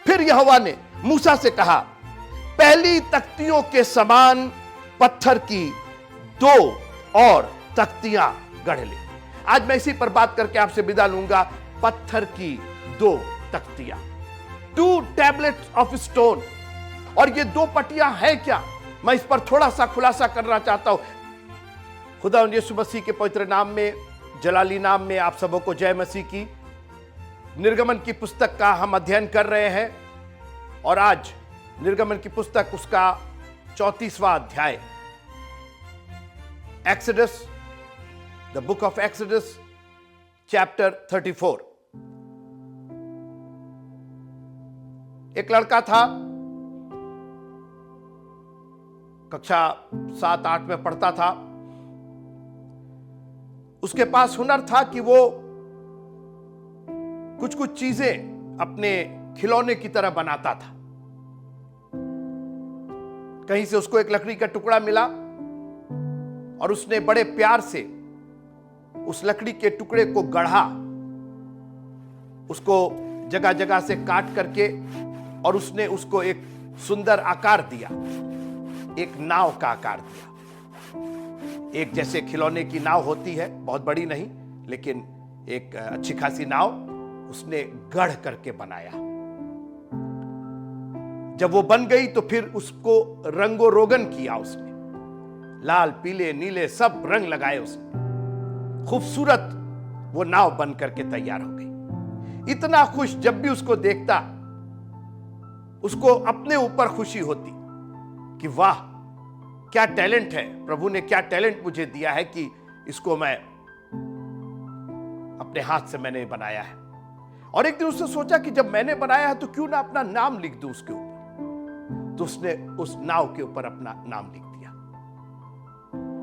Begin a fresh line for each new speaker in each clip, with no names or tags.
फिर यहोवा ने मूसा से कहा, पहली तख्तियों के समान पत्थर की 2 और तख्तियां गढ़ ले। आज मैं इसी पर बात करके आपसे विदा लूंगा। पत्थर की 2 तख्तियां, 2 टैबलेट्स ऑफ स्टोन। और ये 2 पटियां है क्या, मैं इस पर थोड़ा सा खुलासा करना चाहता हूं। खुदा यीशु मसीह के पवित्र नाम में, जलाली नाम में आप सबों को जय मसीह की। निर्गमन की पुस्तक का हम अध्ययन कर रहे हैं और आज निर्गमन की पुस्तक उसका 34वां अध्याय, exodus, the book of exodus, chapter 34। एक लड़का था, कक्षा 7-8 में पढ़ता था। उसके पास हुनर था कि वो कुछ कुछ चीजें अपने खिलौने की तरह बनाता था। कहीं से उसको एक लकड़ी का टुकड़ा मिला और उसने बड़े प्यार से उस लकड़ी के टुकड़े को गढ़ा, उसको जगह जगह से काट करके, और उसने उसको एक सुंदर आकार दिया, एक नाव का आकार दिया। एक जैसे खिलौने की नाव होती है, बहुत बड़ी नहीं लेकिन एक अच्छी खासी नाव, उसने गढ़ करके बनाया। जब वो बन गई तो फिर उसको रंगो रोगन किया उसने, लाल पीले नीले सब रंग लगाए उसने। खूबसूरत वो नाव बन करके तैयार हो गई। इतना खुश, जब भी उसको देखता उसको अपने ऊपर खुशी होती कि वाह क्या टैलेंट है, प्रभु ने क्या टैलेंट मुझे दिया है कि इसको मैं अपने हाथ से मैंने बनाया है। और एक दिन उसने सोचा कि जब मैंने बनाया है तो क्यों ना अपना नाम लिख दूं उसके ऊपर। तो उसने उस नाव के ऊपर अपना नाम लिख दिया।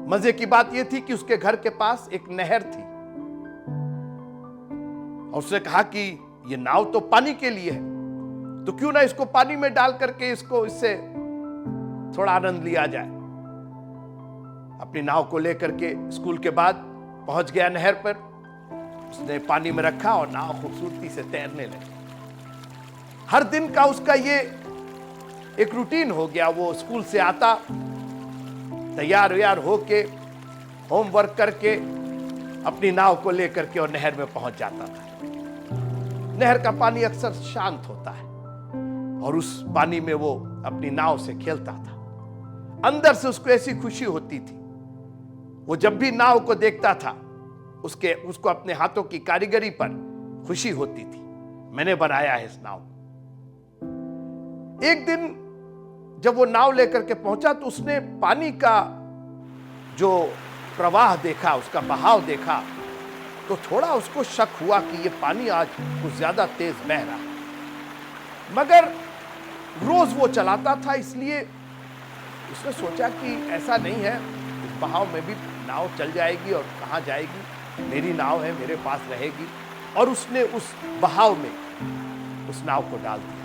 मजे की बात यह थी कि उसके घर के पास एक नहर थी और उसने कहा कि यह नाव तो पानी के लिए है, तो क्यों ना इसको पानी में डाल करके इससे थोड़ा आनंद लिया जाए। अपनी नाव को लेकर के स्कूल के बाद पहुंच गया नहर पर। उसने पानी में रखा और नाव खूबसूरती से तैरने लगी। हर दिन का उसका ये एक रूटीन हो गया। वो स्कूल से आता, तैयार व्यार होके, होमवर्क करके, अपनी नाव को लेकर के और नहर में पहुंच जाता था। नहर का पानी अक्सर शांत होता है और उस पानी में वो अपनी नाव से खेलता था। अंदर से उसको ऐसी खुशी होती थी। वो जब भी नाव को देखता था उसको अपने हाथों की कारीगरी पर खुशी होती थी, मैंने बनाया है इस नाव को। एक दिन जब वो नाव लेकर के पहुंचा तो उसने पानी का जो प्रवाह देखा, उसका बहाव देखा, तो थोड़ा उसको शक हुआ कि ये पानी आज कुछ ज्यादा तेज बह रहा है। मगर रोज वो चलाता था, इसलिए उसने सोचा कि ऐसा नहीं है, इस बहाव में भी नाव चल जाएगी और कहां जाएगी, मेरी नाव है, मेरे पास रहेगी। और उसने उस बहाव में उस नाव को डाल दिया।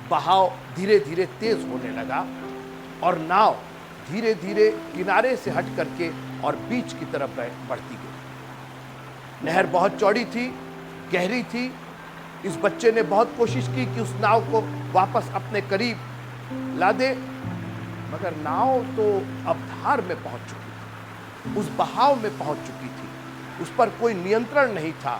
बहाव धीरे धीरे तेज होने लगा और नाव धीरे धीरे किनारे से हट करके और बीच की तरफ बढ़ती गई। नहर बहुत चौड़ी थी, गहरी थी। इस बच्चे ने बहुत कोशिश की कि उस नाव को वापस अपने करीब ला दे, मगर नाव तो अब धार में पहुंच चुकी थी, उस बहाव में पहुंच चुकी थी, उस पर कोई नियंत्रण नहीं था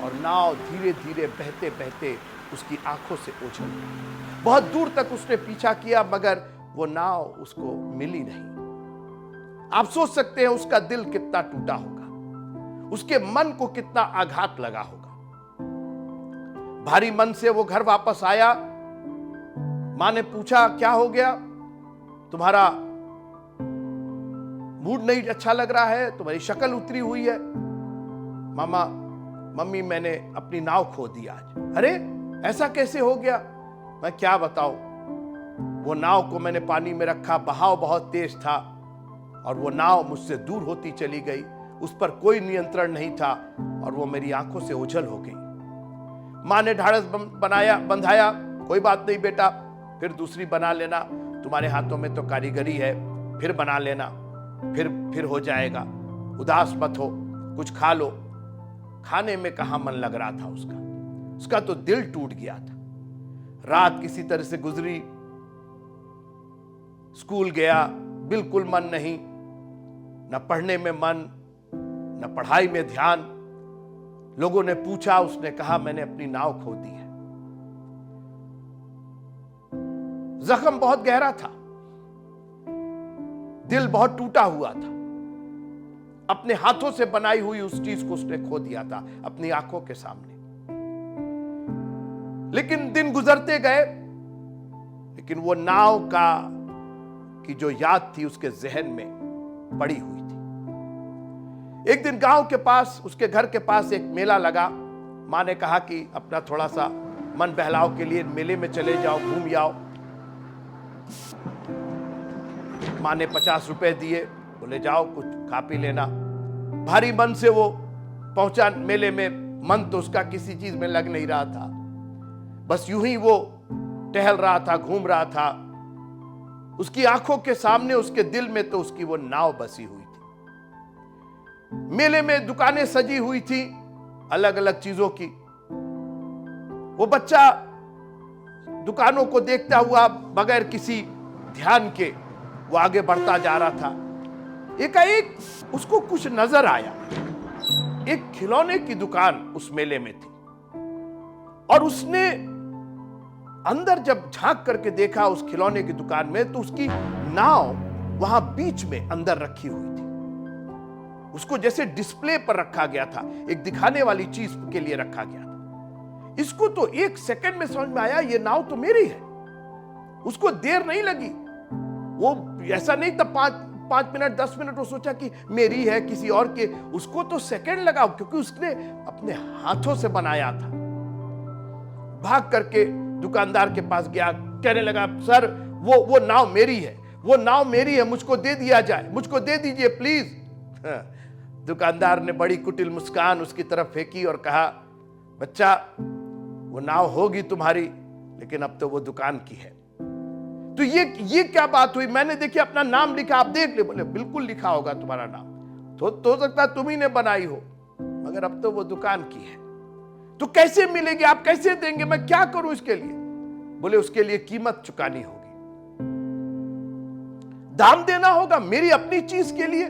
और नाव धीरे धीरे बहते बहते उसकी आंखों से ओझल गई। बहुत दूर तक उसने पीछा किया मगर वो नाव उसको मिली नहीं। आप सोच सकते हैं उसका दिल कितना टूटा होगा, उसके मन को कितना आघात लगा होगा। भारी मन से वो घर वापस आया। मां ने पूछा, क्या हो गया, तुम्हारा मूड नहीं अच्छा लग रहा है, तुम्हारी शक्ल उतरी हुई है। मम्मी मैंने अपनी नाव खो दी आज। अरे ऐसा कैसे हो गया? मैं क्या बताऊं, वो नाव को मैंने पानी में रखा, बहाव बहुत तेज था और वो नाव मुझसे दूर होती चली गई, उस पर कोई नियंत्रण नहीं था और वो मेरी आंखों से ओझल हो गई। मां ने ढाढ़स बंधाया, कोई बात नहीं बेटा, फिर दूसरी बना लेना, तुम्हारे हाथों में तो कारीगरी है, फिर बना लेना, फिर हो जाएगा, उदास मत हो, कुछ खा लो। खाने में कहां मन लग रहा था उसका तो दिल टूट गया था। रात किसी तरह से गुजरी, स्कूल गया, बिल्कुल मन नहीं, न पढ़ने में मन, न पढ़ाई में ध्यान। लोगों ने पूछा, उसने कहा मैंने अपनी नाव खो दी है। जख्म बहुत गहरा था, दिल बहुत टूटा हुआ था। अपने हाथों से बनाई हुई उस चीज को उसने खो दिया था अपनी आंखों के सामने। लेकिन दिन गुजरते गए, लेकिन वो नाव की जो याद थी उसके जहन में पड़ी हुई थी। एक दिन गांव के पास, उसके घर के पास एक मेला लगा। मां ने कहा कि अपना थोड़ा सा मन बहलाव के लिए मेले में चले जाओ, घूम आओ। मां ने 50 रुपए दिए, बोले जाओ कुछ खा पी लेना। भारी मन से वो पहुंचा मेले में। मन तो उसका किसी चीज में लग नहीं रहा था, बस यूं ही वो टहल रहा था, घूम रहा था। उसकी आंखों के सामने, उसके दिल में तो उसकी वो नाव बसी हुई थी। मेले में दुकानें सजी हुई थी अलग अलग चीजों की। वो बच्चा दुकानों को देखता हुआ बगैर किसी ध्यान के वो आगे बढ़ता जा रहा था। एकाएक उसको कुछ नजर आया। एक खिलौने की दुकान उस मेले में थी, और उसने अंदर जब झांक करके देखा उस खिलौने की दुकान में, तो उसकी नाव वहां बीच में अंदर रखी हुई थी। उसको जैसे डिस्प्ले पर रखा गया था, एक दिखाने वाली चीज के लिए रखा गया था। इसको तो एक सेकंड में समझ में आया, ये नाव तो मेरी है। उसको देर नहीं लगी। वो ऐसा नहीं था 5 मिनट 10 मिनट वो सोचा कि मेरी है किसी और के। उसको तो सेकंड लगा, क्योंकि उसने अपने हाथों से बनाया था। भाग करके दुकानदार के पास गया, कहने लगा सर वो नाव मेरी है, वो नाव मेरी है, मुझको दे दिया जाए, मुझको दे दीजिए प्लीज। दुकानदार ने बड़ी कुटिल मुस्कान उसकी तरफ फेंकी और कहा, बच्चा वो नाव होगी तुम्हारी, लेकिन अब तो वो दुकान की है। तो ये क्या बात हुई? मैंने देखिए अपना नाम लिखा, आप देख ले। बोले बिल्कुल लिखा होगा तुम्हारा नाम, तो हो सकता है तुम ही ने बनाई हो, मगर अब तो वो दुकान की है। तो कैसे मिलेगी, आप कैसे देंगे, मैं क्या करूं इसके लिए? बोले उसके लिए कीमत चुकानी होगी, दाम देना होगा। मेरी अपनी चीज के लिए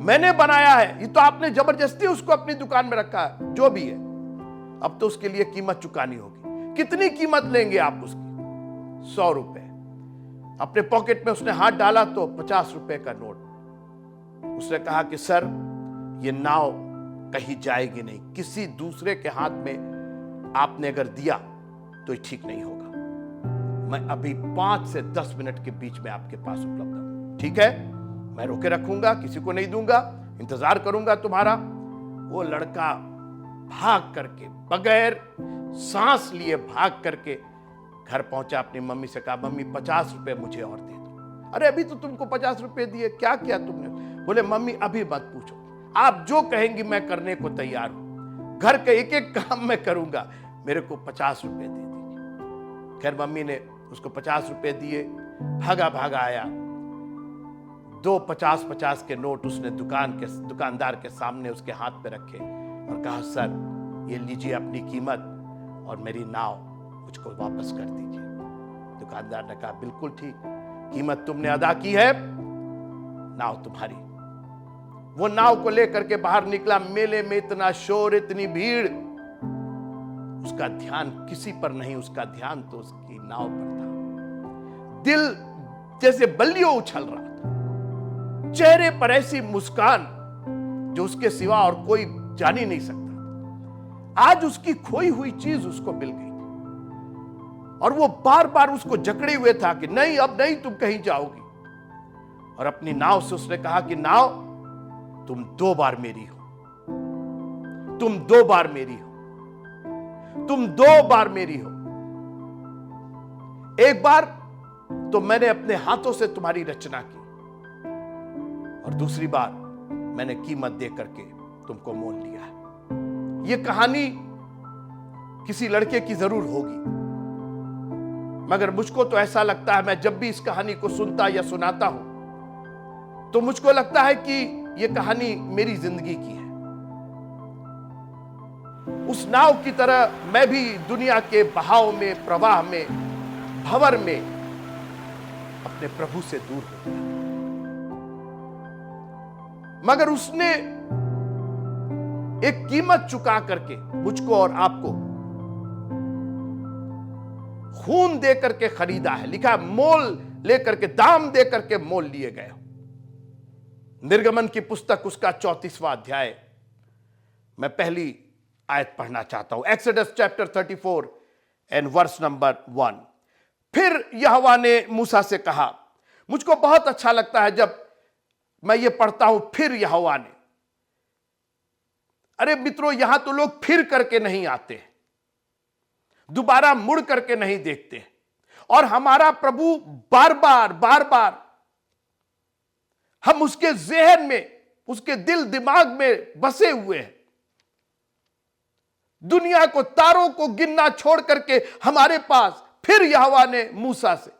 मैंने बनाया है, ये तो आपने जबरदस्ती उसको अपनी दुकान में रखा है, जो भी है, अब तो उसके लिए कीमत चुकानी होगी। कितनी कीमत लेंगे आप उसकी? 100 रुपए। अपने पॉकेट में उसने हाथ डाला तो 50 रुपए का नोट। उसने कहा कि सर ये नाव कहीं जाएगी नहीं, किसी दूसरे के हाथ में आपने अगर दिया तो ये ठीक नहीं होगा। मैं अभी 5 से 10 मिनट के बीच में आपके पास उपलब्ध हूं, ठीक है? मैं रोके रखूंगा, किसी को नहीं दूंगा, इंतजार करूंगा तुम्हारा। वो लड़का भाग करके, बगैर सांस लिए भाग करके घर पहुंचा। अपनी मम्मी से कहा, मम्मी 50 रुपए मुझे और दे दो। अरे अभी तो तुमको 50 रुपए दिए, क्या किया तुमने? बोले मम्मी अभी मत पूछो, आप जो कहेंगी मैं करने को तैयार हूं, घर का एक एक काम मैं करूंगा, मेरे को 50 रुपए दे दीजिए। खैर मम्मी ने उसको 50 रुपए दिए। भागा भागा आया, 2 50-50 के नोट उसने दुकानदार के सामने उसके हाथ पे रखे और कहा, सर ये लीजिए अपनी कीमत और मेरी नाव मुझको वापस कर दीजिए। दुकानदार ने कहा, बिल्कुल ठीक, कीमत तुमने अदा की है, नाव तुम्हारी। वो नाव को लेकर के बाहर निकला। मेले में इतना शोर, इतनी भीड़, उसका ध्यान किसी पर नहीं, उसका ध्यान तो उसकी नाव पर था। दिल जैसे बल्लियों उछल रहा था, चेहरे पर ऐसी मुस्कान जो उसके सिवा और कोई जान ही नहीं सकता। आज उसकी खोई हुई चीज उसको मिल गई और वो बार बार उसको जकड़े हुए था कि नहीं, अब नहीं तुम कहीं जाओगी। और अपनी नाव से उसने कहा कि नाव तुम 2 बार मेरी हो, तुम 2 बार मेरी हो, तुम 2 बार मेरी हो। एक बार तो मैंने अपने हाथों से तुम्हारी रचना की, और दूसरी बार मैंने कीमत दे करके तुमको मोल लिया है। यह कहानी किसी लड़के की जरूर होगी, मगर मुझको तो ऐसा लगता है, मैं जब भी इस कहानी को सुनता या सुनाता हूं तो मुझको लगता है कि यह कहानी मेरी जिंदगी की है। उस नाव की तरह मैं भी दुनिया के बहाव में, प्रवाह में, भंवर में अपने प्रभु से दूर हो गया। मगर उसने एक कीमत चुका करके मुझको और आपको खून दे करके खरीदा है। लिखा है मोल लेकर के, दाम दे करके मोल लिए गए हो। निर्गमन की पुस्तक उसका 34वां अध्याय, मैं पहली आयत पढ़ना चाहता हूं। Exodus chapter 34 and verse number 1। फिर यहोवा ने मूसा से कहा, मुझको बहुत अच्छा लगता है जब मैं ये पढ़ता हूं, फिर यहोवा ने। अरे मित्रों, यहां तो लोग फिर करके नहीं आते, दोबारा मुड़ करके नहीं देखते, और हमारा प्रभु बार बार हम उसके ज़हन में, उसके दिल दिमाग में बसे हुए हैं। दुनिया को, तारों को गिनना छोड़ करके हमारे पास फिर यहोवा ने मूसा से,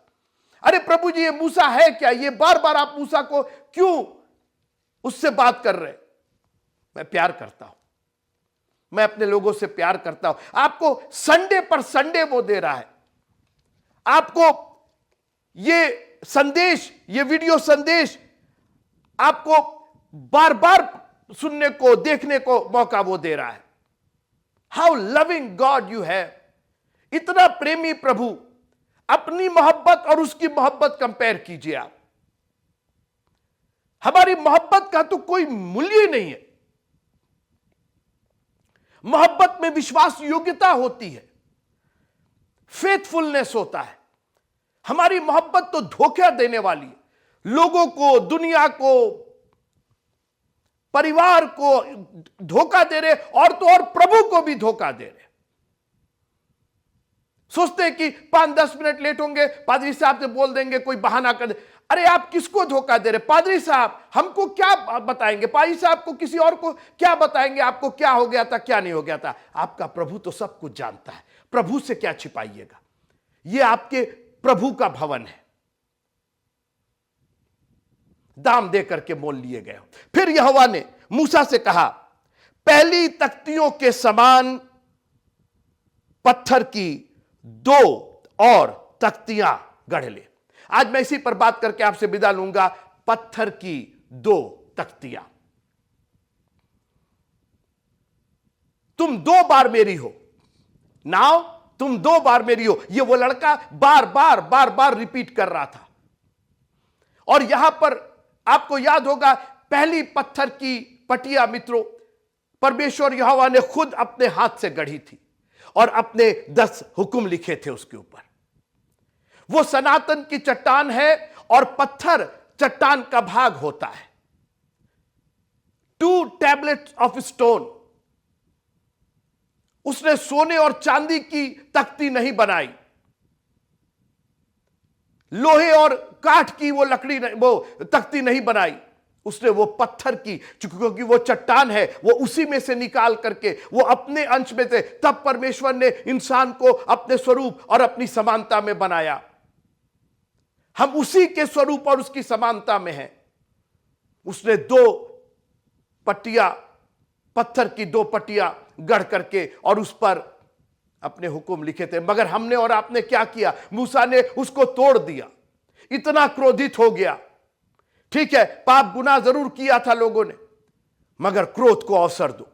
अरे प्रभु जी ये मूसा है क्या? ये बार बार आप मूसा को क्यों उससे बात कर रहे? मैं प्यार करता हूं, मैं अपने लोगों से प्यार करता हूं। आपको संडे पर संडे वो दे रहा है, आपको ये संदेश, ये वीडियो संदेश आपको बार बार सुनने को, देखने को मौका वो दे रहा है। How loving God you have. इतना प्रेमी प्रभु, अपनी मोहब्बत और उसकी मोहब्बत कंपेयर कीजिए आप। हमारी मोहब्बत का तो कोई मूल्य ही नहीं है। मोहब्बत में विश्वास योग्यता होती है, फेथफुलनेस होता है। हमारी मोहब्बत तो धोखा देने वाली है, लोगों को, दुनिया को, परिवार को धोखा दे रहे, और तो और प्रभु को भी धोखा दे रहे। सोचते हैं कि 5-10 मिनट लेट होंगे, पादरी साहब से बोल देंगे, कोई बहाना कर दे। अरे आप किसको धोखा दे रहे? पादरी साहब हमको क्या बताएंगे? पादरी साहब को, किसी और को क्या बताएंगे आपको क्या हो गया था, क्या नहीं हो गया था? आपका प्रभु तो सब कुछ जानता है, प्रभु से क्या छिपाइएगा? यह आपके प्रभु का भवन है, दाम दे करके मोल लिए गए हो। फिर यहोवा ने मूसा से कहा, पहली तख्तियों के समान पत्थर की 2 और तख्तियां गढ़ ले। आज मैं इसी पर बात करके आपसे विदा लूंगा। पत्थर की 2 तख्तियां। तुम 2 बार मेरी हो, नाउ तुम 2 बार मेरी हो। यह वो लड़का बार बार रिपीट कर रहा था। और यहां पर आपको याद होगा, पहली पत्थर की पटिया मित्रों, परमेश्वर यहोवा ने खुद अपने हाथ से गढ़ी थी और अपने 10 हुक्म लिखे थे उसके ऊपर। वो सनातन की चट्टान है और पत्थर चट्टान का भाग होता है। 2 टैबलेट्स ऑफ स्टोन। उसने सोने और चांदी की तख्ती नहीं बनाई, लोहे और काठ की वो लकड़ी, वो तख्ती नहीं बनाई। उसने वो पत्थर की, क्योंकि वो चट्टान है, वो उसी में से निकाल करके, वो अपने अंश में से, तब परमेश्वर ने इंसान को अपने स्वरूप और अपनी समानता में बनाया। हम उसी के स्वरूप और उसकी समानता में हैं। उसने 2 पट्टियां, पत्थर की 2 पट्टियां गढ़ करके और उस पर अपने हुक्म लिखे थे। मगर हमने और आपने क्या किया? मूसा ने उसको तोड़ दिया, इतना क्रोधित हो गया। ठीक है, पाप गुनाह जरूर किया था लोगों ने, मगर क्रोध को अवसर दो।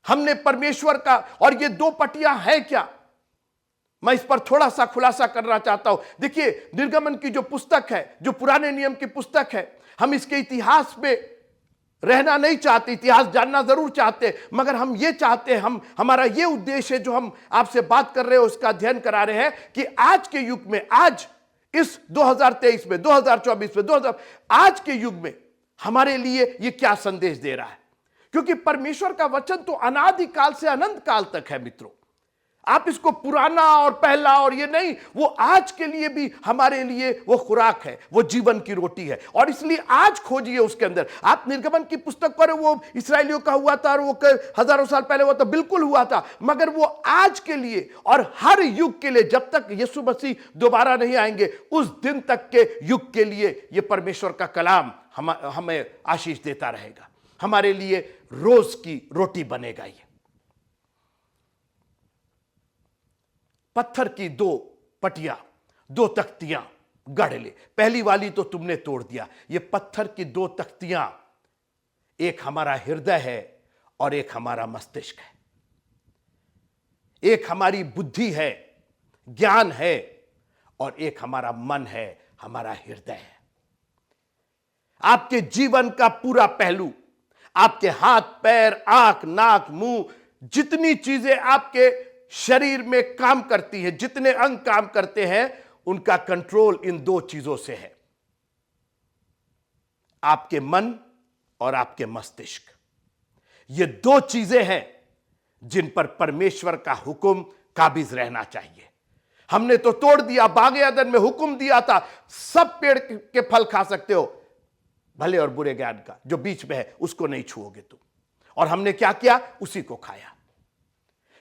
हमने परमेश्वर का, और ये 2 पट्टियां है क्या? मैं इस पर थोड़ा सा खुलासा करना चाहता हूं। देखिए, निर्गमन की जो पुस्तक है, जो पुराने नियम की पुस्तक है, हम इसके इतिहास में रहना नहीं चाहते, इतिहास जानना जरूर चाहते, मगर हम ये चाहते हैं, हमारा ये उद्देश्य है जो हम आपसे बात कर रहे हैं उसका अध्ययन करा रहे हैं, कि आज के युग में, आज इस 2023 में, 2024 में, आज के युग में हमारे लिए ये क्या संदेश दे रहा है? क्योंकि परमेश्वर का वचन तो अनादि काल से अनंत काल तक है मित्रों। आप इसको पुराना और पहला और ये नहीं, वो आज के लिए भी हमारे लिए वो खुराक है, वो जीवन की रोटी है। और इसलिए आज खोजिए उसके अंदर। आप निर्गमन की पुस्तक पर, वो इस्राएलियों का हुआ था और वो हजारों साल पहले हुआ था, बिल्कुल हुआ था, मगर वो आज के लिए और हर युग के लिए, जब तक यीशु मसीह दोबारा नहीं आएंगे उस दिन तक के युग के लिए ये परमेश्वर का कलाम हमें आशीष देता रहेगा। हमारे लिए रोज की रोटी बनेगा। ये पत्थर की दो पटिया, दो तख्तियां गढ़ ले। पहली वाली तो तुमने तोड़ दिया। ये पत्थर की दो तख्तियां, एक हमारा हृदय है और एक हमारा मस्तिष्क है। एक हमारी बुद्धि है, ज्ञान है, और एक हमारा मन है, हमारा हृदय है। आपके जीवन का पूरा पहलू, आपके हाथ, पैर, आंख, नाक, मुंह, जितनी चीजें आपके शरीर में काम करती हैं, जितने अंग काम करते हैं, उनका कंट्रोल इन दो चीजों से है, आपके मन और आपके मस्तिष्क। ये दो चीजें हैं जिन पर परमेश्वर का हुक्म काबिज रहना चाहिए। हमने तो तोड़ दिया। बाग अदन में हुक्म दिया था, सब पेड़ के फल खा सकते हो, भले और बुरे ज्ञान का, जो बीच में है उसको नहीं छुओगे तुम। और हमने क्या किया? उसी को खाया।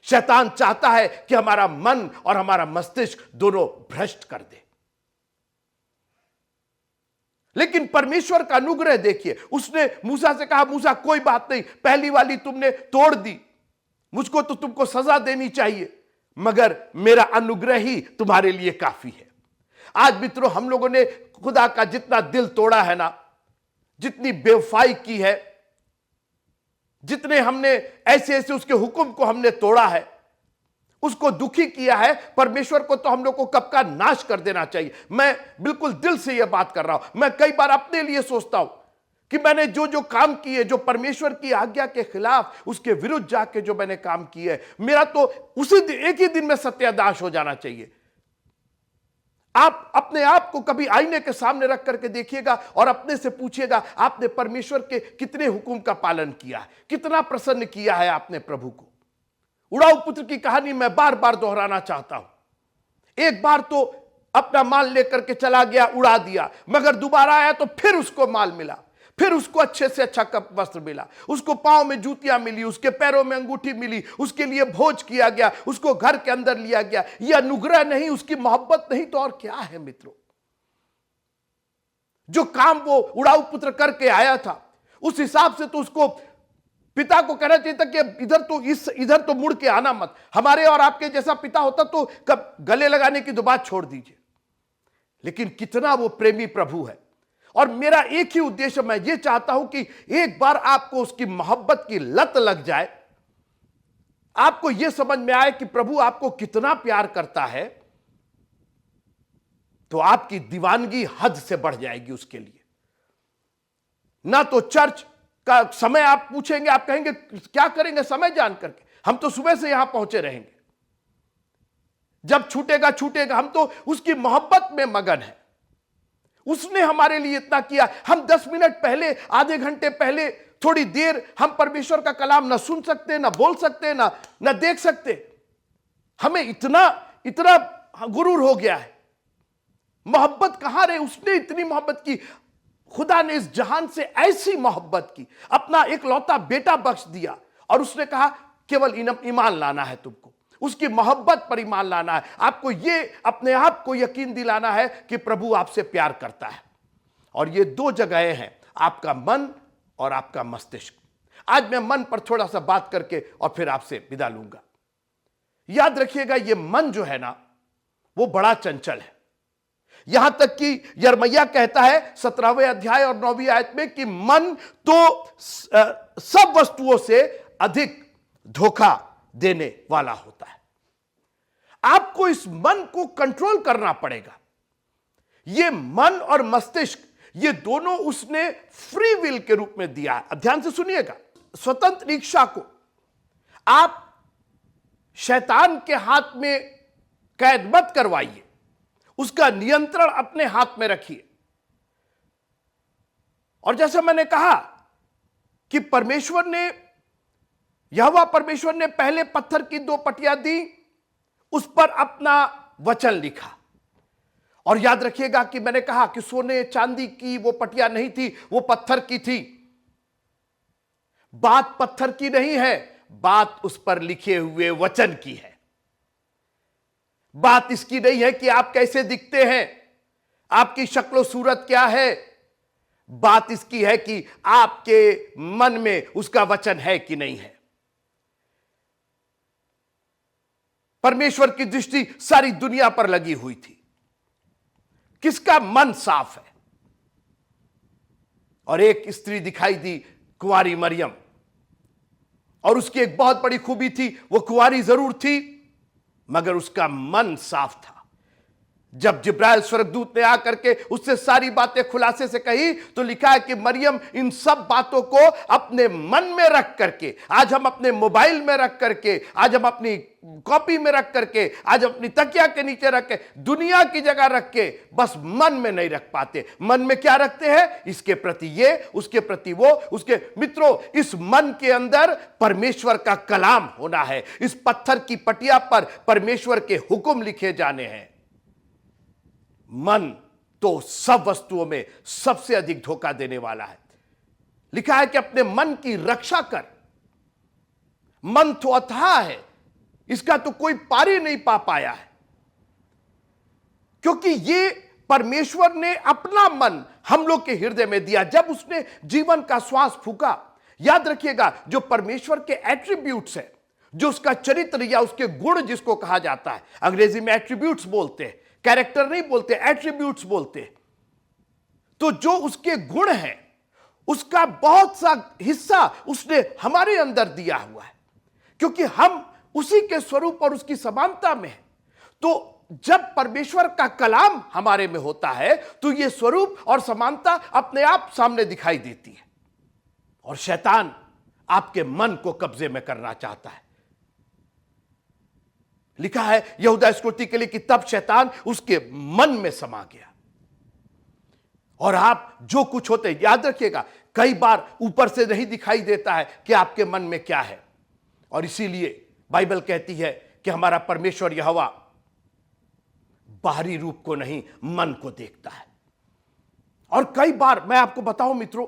शैतान चाहता है कि हमारा मन और हमारा मस्तिष्क दोनों भ्रष्ट कर दे। लेकिन परमेश्वर का अनुग्रह देखिए, उसने मूसा से कहा, मूसा कोई बात नहीं, पहली वाली तुमने तोड़ दी, मुझको तो तुमको सजा देनी चाहिए, मगर मेरा अनुग्रह ही तुम्हारे लिए काफी है। आज मित्रों, हम लोगों ने खुदा का जितना दिल तोड़ा है ना, जितनी बेवफाई की है, जितने हमने ऐसे ऐसे उसके हुक्म को हमने तोड़ा है, उसको दुखी किया है, परमेश्वर को तो हम लोग को कब का नाश कर देना चाहिए। मैं बिल्कुल दिल से यह बात कर रहा हूं। मैं कई बार अपने लिए सोचता हूं कि मैंने जो जो काम किए, जो परमेश्वर की आज्ञा के खिलाफ, उसके विरुद्ध जाके जो मैंने काम किए, मेरा तो उसी एक ही दिन में सत्यानाश हो जाना चाहिए। आप अपने आप को कभी आईने के सामने रख करके देखिएगा और अपने से पूछिएगा, आपने परमेश्वर के कितने हुक्म का पालन किया है, कितना प्रसन्न किया है आपने प्रभु को। उड़ाऊ पुत्र की कहानी मैं बार बार दोहराना चाहता हूं। एक बार तो अपना माल लेकर के चला गया, उड़ा दिया, मगर दोबारा आया तो फिर उसको माल मिला, फिर उसको अच्छे से अच्छा कप वस्त्र मिला, उसको पांव में जूतियां मिली, उसके पैरों में अंगूठी मिली, उसके लिए भोज किया गया, उसको घर के अंदर लिया गया। यह अनुग्रह नहीं, उसकी मोहब्बत नहीं तो और क्या है मित्रों? जो काम वो उड़ाऊ पुत्र करके आया था, उस हिसाब से तो उसको पिता को कहना चाहिए था कि इधर तो मुड़ के आना मत। हमारे और आपके जैसा पिता होता तो कब गले लगाने की तो बात छोड़ दीजिए। लेकिन कितना वो प्रेमी प्रभु है। और मेरा एक ही उद्देश्य, मैं ये चाहता हूं कि एक बार आपको उसकी मोहब्बत की लत लग जाए, आपको यह समझ में आए कि प्रभु आपको कितना प्यार करता है, तो आपकी दीवानगी हद से बढ़ जाएगी उसके लिए। ना तो चर्च का समय आप पूछेंगे, आप कहेंगे क्या करेंगे समय जान करके, हम तो सुबह से यहां पहुंचे रहेंगे, जब छूटेगा छूटेगा। हम तो उसकी मोहब्बत में मगन है। उसने हमारे लिए इतना किया। हम 10 मिनट पहले, आधे घंटे पहले, थोड़ी देर हम परमेश्वर का कलाम ना सुन सकते, ना बोल सकते, ना देख सकते। हमें इतना गुरूर हो गया है। मोहब्बत कहां रहे? उसने इतनी मोहब्बत की। खुदा ने इस जहान से ऐसी मोहब्बत की, अपना एक लौता बेटा बख्श दिया, और उसने कहा केवल ईमान लाना है तुमको, उसकी मोहब्बत पर ईमान लाना है। आपको ये अपने आप को यकीन दिलाना है कि प्रभु आपसे प्यार करता है। और ये दो जगहें हैं, आपका मन और आपका मस्तिष्क। आज मैं मन पर थोड़ा सा बात करके और फिर आपसे विदा लूंगा। याद रखिएगा, ये मन जो है ना, वो बड़ा चंचल है। यहां तक कि यिर्मयाह कहता है 17वें अध्याय और 9वीं आयत में कि मन तो सब वस्तुओं से अधिक धोखा देने वाला होता है। आपको इस मन को कंट्रोल करना पड़ेगा। यह मन और मस्तिष्क, ये दोनों उसने फ्री विल के रूप में दिया है। ध्यान से सुनिएगा, स्वतंत्र इच्छा को आप शैतान के हाथ में कैद मत करवाइए, उसका नियंत्रण अपने हाथ में रखिए। और जैसा मैंने कहा कि यहोवा परमेश्वर ने पहले पत्थर की दो पटियां दी, उस पर अपना वचन लिखा। और याद रखिएगा कि मैंने कहा कि सोने चांदी की वो पटियां नहीं थी, वो पत्थर की थी। बात पत्थर की नहीं है, बात उस पर लिखे हुए वचन की है। बात इसकी नहीं है कि आप कैसे दिखते हैं, आपकी शक्ल सूरत क्या है। बात इसकी है कि आपके मन में उसका वचन है कि नहीं है। परमेश्वर की दृष्टि सारी दुनिया पर लगी हुई थी, किसका मन साफ है। और एक स्त्री दिखाई दी, कुंवारी मरियम, और उसकी एक बहुत बड़ी खूबी थी, वो कुंवारी जरूर थी मगर उसका मन साफ था। जब जिब्राइल स्वर्गदूत ने आकर के उससे सारी बातें खुलासे से कही तो लिखा है कि मरियम इन सब बातों को अपने मन में रख करके, आज हम अपने मोबाइल में रख करके, आज हम अपनी कॉपी में रख करके, आज अपनी तकिया के नीचे रख के, दुनिया की जगह रख के बस मन में नहीं रख पाते। मन में क्या रखते हैं? इसके प्रति ये, उसके प्रति वो, उसके मित्रों, इस मन के अंदर परमेश्वर का कलाम होना है। इस पत्थर की पटिया पर परमेश्वर के हुक्म लिखे जाने हैं। मन तो सब वस्तुओं में सबसे अधिक धोखा देने वाला है। लिखा है कि अपने मन की रक्षा कर। मन तो अथाह है, इसका तो कोई पार ही नहीं पा पाया है, क्योंकि ये परमेश्वर ने अपना मन हम लोग के हृदय में दिया जब उसने जीवन का श्वास फूका। याद रखिएगा, जो परमेश्वर के एट्रीब्यूट्स है, जो उसका चरित्र या उसके गुण जिसको कहा जाता है, अंग्रेजी में एट्रीब्यूट्स बोलते हैं, कैरेक्टर नहीं बोलते, एट्रीब्यूट्स बोलते। तो जो उसके गुण हैं उसका बहुत सा हिस्सा उसने हमारे अंदर दिया हुआ है, क्योंकि हम उसी के स्वरूप और उसकी समानता में हैं। तो जब परमेश्वर का कलाम हमारे में होता है तो यह स्वरूप और समानता अपने आप सामने दिखाई देती है। और शैतान आपके मन को कब्जे में करना चाहता है। लिखा है यहूदा इस्करियोती के लिए कि तब शैतान उसके मन में समा गया। और आप जो कुछ होते, याद रखिएगा, कई बार ऊपर से नहीं दिखाई देता है कि आपके मन में क्या है। और इसीलिए बाइबल कहती है कि हमारा परमेश्वर यहोवा बाहरी रूप को नहीं, मन को देखता है। और कई बार मैं आपको बताऊं मित्रों,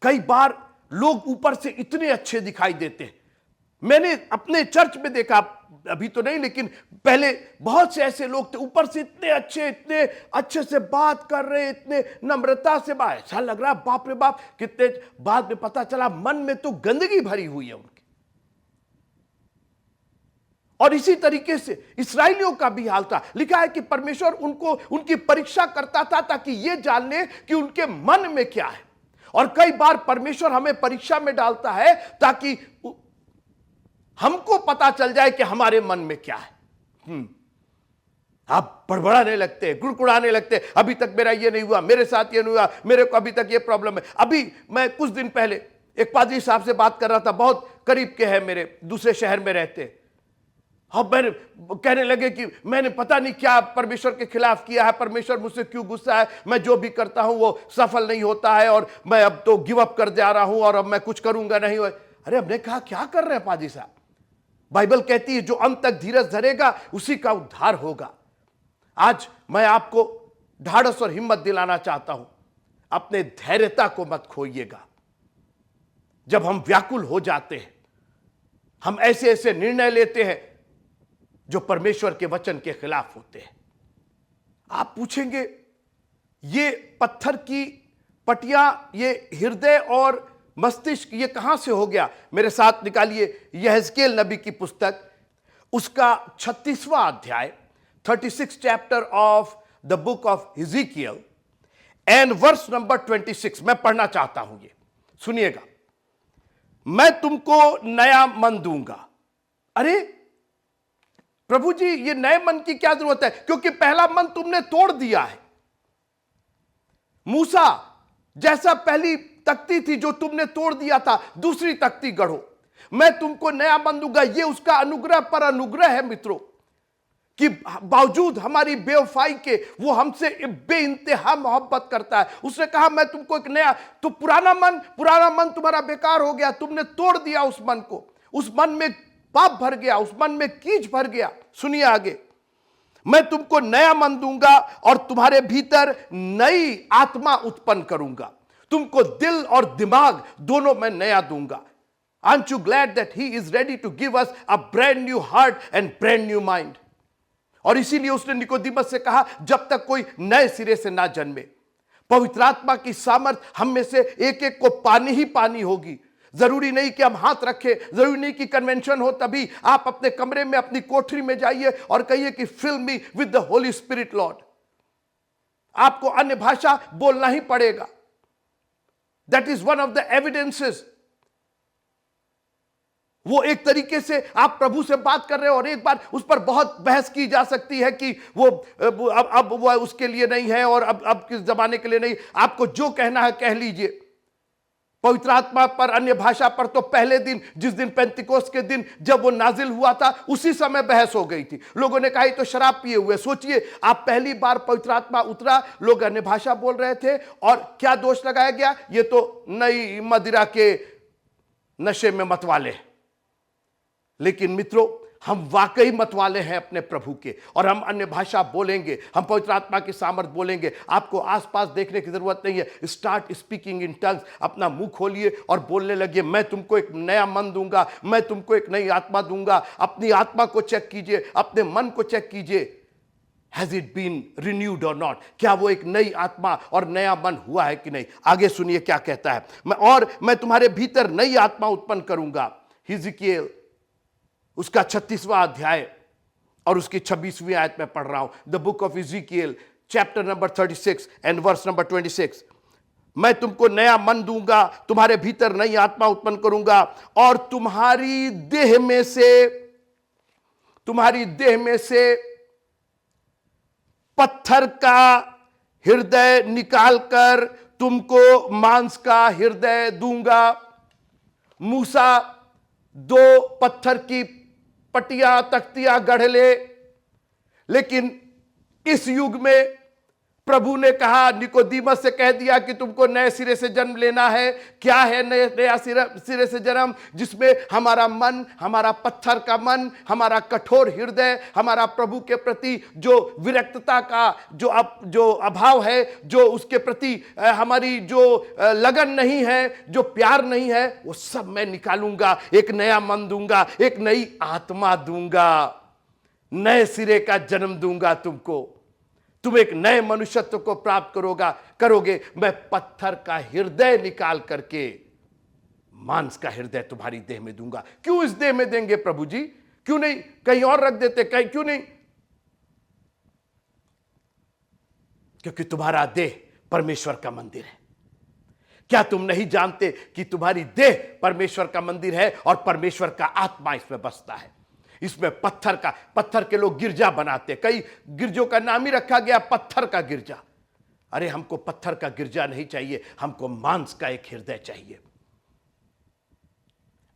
कई बार लोग ऊपर से इतने अच्छे दिखाई देते हैं। मैंने अपने चर्च में देखा, अभी तो नहीं लेकिन पहले बहुत से ऐसे लोग थे, ऊपर से इतने अच्छे से बात कर रहे, इतने नम्रता से बात, ऐसा लग रहा बाप रे बाप कितने। बाद में पता चला मन में तो गंदगी भरी हुई है उनके। और इसी तरीके से इस्राएलियों का भी हाल था। लिखा है कि परमेश्वर उनको उनकी परीक्षा करता था ताकि यह जान ले कि उनके मन में क्या है। और कई बार परमेश्वर हमें परीक्षा में डालता है ताकि हमको पता चल जाए कि हमारे मन में क्या है। आप बड़बड़ाने लगते, गुड़गुड़ाने लगते, अभी तक मेरा ये नहीं हुआ, मेरे साथ ये नहीं हुआ, मेरे को अभी तक ये प्रॉब्लम है। अभी मैं कुछ दिन पहले एक पादरी साहब से बात कर रहा था, बहुत करीब के हैं मेरे, दूसरे शहर में रहते। और मैंने कहने लगे कि मैंने पता नहीं क्या परमेश्वर के खिलाफ किया है, परमेश्वर मुझसे क्यों गुस्सा है, मैं जो भी करता हूं वो सफल नहीं होता है और मैं अब तो गिव अप कर जा रहा हूं और अब मैं कुछ करूंगा नहीं। अरे हमने कहा क्या कर रहे हैं पादरी साहब? बाइबल कहती है जो अंत तक धीरज धरेगा उसी का उद्धार होगा। आज मैं आपको ढाढ़स और हिम्मत दिलाना चाहता हूं, अपने धैर्यता को मत खोइएगा। जब हम व्याकुल हो जाते हैं, हम ऐसे ऐसे निर्णय लेते हैं जो परमेश्वर के वचन के खिलाफ होते हैं। आप पूछेंगे ये पत्थर की पटिया, ये हृदय और मस्तिष्क ये कहां से हो गया? मेरे साथ निकालिए यहेजकेल नबी की पुस्तक, उसका 36वां अध्याय, 36 chapter of the book of Ezekiel and verse number 26। मैं पढ़ना चाहता हूं, ये सुनिएगा। मैं तुमको नया मन दूंगा। अरे प्रभु जी, ये नए मन की क्या जरूरत है? क्योंकि पहला मन तुमने तोड़ दिया है। मूसा जैसा पहली तख्ती थी जो तुमने तोड़ दिया था, दूसरी तख्ती गढ़ो। मैं तुमको नया मन दूंगा। ये उसका अनुग्रह पर अनुग्रह है मित्रों, कि बावजूद हमारी बेवफाई के वो हमसे बेइंतहा मोहब्बत करता है। उसने कहा मैं तुमको एक नया, तो पुराना मन तुम्हारा बेकार हो गया, तुमने तोड़ दिया उस मन को। उस मन में पाप भर गया, उस मन में कीच भर गया। सुनिए आगे, मैं तुमको नया मन दूंगा और तुम्हारे भीतर नई आत्मा उत्पन्न करूंगा। तुमको दिल और दिमाग दोनों मैं नया दूंगा। Aren't you glad that he is ready to give us a brand new heart and brand new mind? और इसीलिए उसने निकोदिमस से कहा जब तक कोई नए सिरे से ना जन्मे। पवित्र आत्मा की सामर्थ हम में से एक एक को पानी ही पानी होगी। जरूरी नहीं कि हम हाथ रखें, जरूरी नहीं कि कन्वेंशन हो तभी। आप अपने कमरे में, अपनी कोठरी में जाइए और कहिए कि fill me with the holy spirit lord. आपको अन्य भाषा बोलना ही पड़ेगा। That is one of the evidences. वो एक तरीके से आप प्रभु से बात कर रहे हो और एक बार उस पर बहुत बहस की जा सकती है कि वो अब वो उसके लिए नहीं है और अब किस जमाने के लिए नहीं। आपको जो कहना है कह लीजिए। पवित्र आत्मा पर, अन्य भाषा पर तो पहले दिन, जिस दिन पेंतिकोस्त के दिन जब वो नाजिल हुआ था, उसी समय बहस हो गई थी। लोगों ने कहा ये तो शराब पिए हुए। सोचिए, आप पहली बार पवित्र आत्मा उतरा, लोग अन्य भाषा बोल रहे थे और क्या दोष लगाया गया? ये तो नई मदिरा के नशे में मतवाले। लेकिन मित्रों, हम वाकई मतवाले हैं अपने प्रभु के और हम अन्य भाषा बोलेंगे, हम पवित्र आत्मा की सामर्थ बोलेंगे। आपको आसपास देखने की जरूरत नहीं है। Start speaking in tongues. अपना मुंह खोलिए और बोलने लगिए, मैं तुमको एक नया मन दूंगा, मैं तुमको एक नई आत्मा दूंगा। अपनी आत्मा को चेक कीजिए, अपने मन को चेक कीजिए। हैज इट बीन रिन्यूड और नॉट? क्या वो एक नई आत्मा और नया मन हुआ है कि नहीं? आगे सुनिए क्या कहता है। मैं तुम्हारे भीतर नई आत्मा उत्पन्न करूंगा। हिजकियेल उसका 36वां अध्याय और उसकी 26वीं आयत में पढ़ रहा हूं। The book of Ezekiel chapter number 36 and verse number 26। मैं तुमको नया मन दूंगा, तुम्हारे भीतर नई आत्मा उत्पन्न करूंगा और तुम्हारी देह में से पत्थर का हृदय निकालकर तुमको मांस का हृदय दूंगा। मूसा 2 पत्थर की पटिया, तख्तियां गढ़ ले, लेकिन इस युग में प्रभु ने कहा, निकोदीमस से कह दिया कि तुमको नए सिरे से जन्म लेना है। क्या है नया सिरे से जन्म? जिसमें हमारा मन, हमारा पत्थर का मन, हमारा कठोर हृदय, हमारा प्रभु के प्रति जो विरक्तता का जो अभाव है, जो उसके प्रति हमारी जो लगन नहीं है, जो प्यार नहीं है, वो सब मैं निकालूंगा। एक नया मन दूंगा, एक नई आत्मा दूंगा, नए सिरे का जन्म दूंगा तुमको। तुम एक नए मनुष्यत्व को प्राप्त करोगे। मैं पत्थर का हृदय निकाल करके मांस का हृदय तुम्हारी देह में दूंगा। क्यों इस देह में देंगे प्रभु जी? क्यों नहीं कहीं और रख देते? क्यों नहीं? क्योंकि तुम्हारा देह परमेश्वर का मंदिर है। क्या तुम नहीं जानते कि तुम्हारी देह परमेश्वर का मंदिर है और परमेश्वर का आत्मा इसमें बसता है? इसमें पत्थर के लोग गिरजा बनाते। कई गिरजों का नाम ही रखा गया पत्थर का गिरजा। अरे हमको पत्थर का गिरजा नहीं चाहिए, हमको मांस का एक हृदय चाहिए।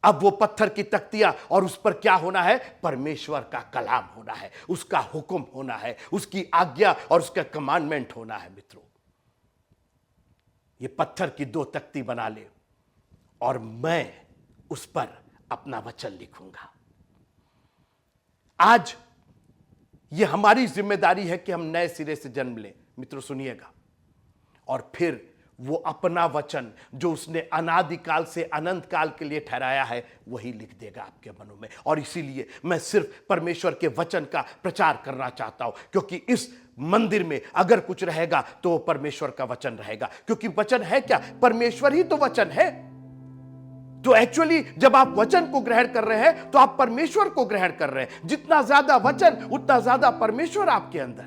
अब वो पत्थर की तख्तियां और उस पर क्या होना है? परमेश्वर का कलाम होना है, उसका हुक्म होना है, उसकी आज्ञा और उसका कमांडमेंट होना है। मित्रों, ये पत्थर की 2 तख्ती बना ले और मैं उस पर अपना वचन लिखूंगा। आज ये हमारी जिम्मेदारी है कि हम नए सिरे से जन्म लें। मित्रों सुनिएगा, और फिर वो अपना वचन जो उसने अनादिकाल से अनंत काल के लिए ठहराया है, वही लिख देगा आपके मनों में। और इसीलिए मैं सिर्फ परमेश्वर के वचन का प्रचार करना चाहता हूं, क्योंकि इस मंदिर में अगर कुछ रहेगा तो परमेश्वर का वचन रहेगा। क्योंकि वचन है क्या? परमेश्वर ही तो वचन है। तो एक्चुअली जब आप वचन को ग्रहण कर रहे हैं तो आप परमेश्वर को ग्रहण कर रहे हैं। जितना ज्यादा वचन उतना ज्यादा परमेश्वर आपके अंदर।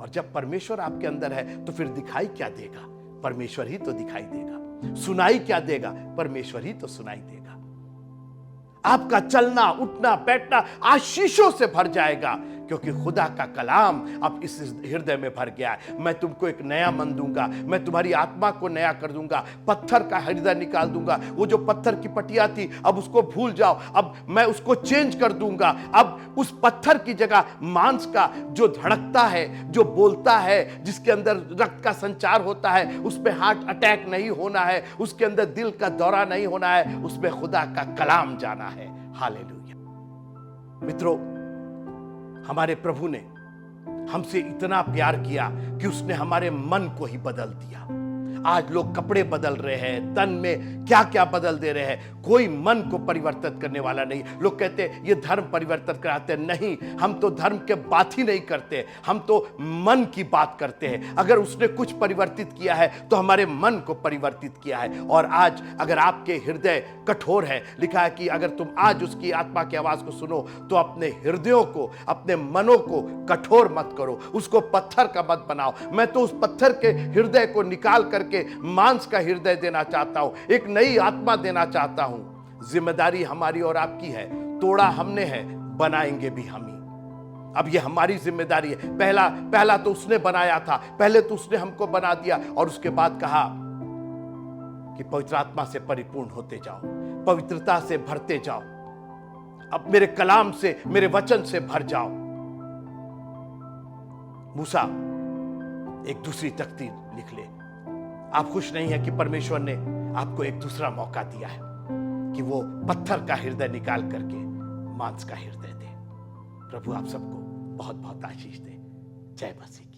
और जब परमेश्वर आपके अंदर है तो फिर दिखाई क्या देगा? परमेश्वर ही तो दिखाई देगा। सुनाई क्या देगा? परमेश्वर ही तो सुनाई देगा। आपका चलना, उठना, बैठना आशीषों से भर जाएगा, क्योंकि खुदा का कलाम अब इस हृदय में भर गया है। मैं तुमको एक नया मन दूंगा, मैं तुम्हारी आत्मा को नया कर दूंगा, पत्थर का हृदय निकाल दूंगा। वो जो पत्थर की पटिया थी, अब उसको भूल जाओ, अब मैं उसको चेंज कर दूंगा। अब उस पत्थर की जगह मांस का जो धड़कता है, जो बोलता है, जिसके अंदर रक्त का संचार होता है, उस पर हार्ट अटैक नहीं होना है, उसके अंदर दिल का दौरा नहीं होना है, उसमें खुदा का कलाम जाना है। हालेलुया। मित्रों, हमारे प्रभु ने हमसे इतना प्यार किया कि उसने हमारे मन को ही बदल दिया। आज लोग कपड़े बदल रहे हैं, तन में क्या क्या बदल दे रहे हैं, कोई मन को परिवर्तित करने वाला नहीं। लोग कहते हैं ये धर्म परिवर्तित कराते हैं, नहीं, हम तो धर्म के बात ही नहीं करते, हम तो मन की बात करते हैं। अगर उसने कुछ परिवर्तित किया है तो हमारे मन को परिवर्तित किया है। और आज अगर आपके हृदय कठोर है, लिखा है कि अगर तुम आज उसकी आत्मा की आवाज को सुनो तो अपने हृदयों को, अपने मनों को कठोर मत करो, उसको पत्थर का मत बनाओ। मैं तो उस पत्थर के हृदय को निकाल करके मांस का हृदय देना चाहता हूं, एक नई आत्मा देना चाहता हूं। जिम्मेदारी हमारी और आपकी है, तोड़ा हमने है, बनाएंगे भी हम ही। अब ये हमारी जिम्मेदारी है। पहला तो उसने बनाया था, पहले तो उसने हमको बना दिया और उसके बाद कहा कि पवित्र आत्मा से परिपूर्ण होते जाओ, पवित्रता से भरते जाओ, अब मेरे कलाम से, मेरे वचन से भर जाओ। मूसा एक दूसरी तकदीर लिख ले। आप खुश नहीं है कि परमेश्वर ने आपको एक दूसरा मौका दिया है कि वो पत्थर का हृदय निकाल करके मांस का हृदय दे। प्रभु आप सबको बहुत बहुत आशीष दे। जय मसीह।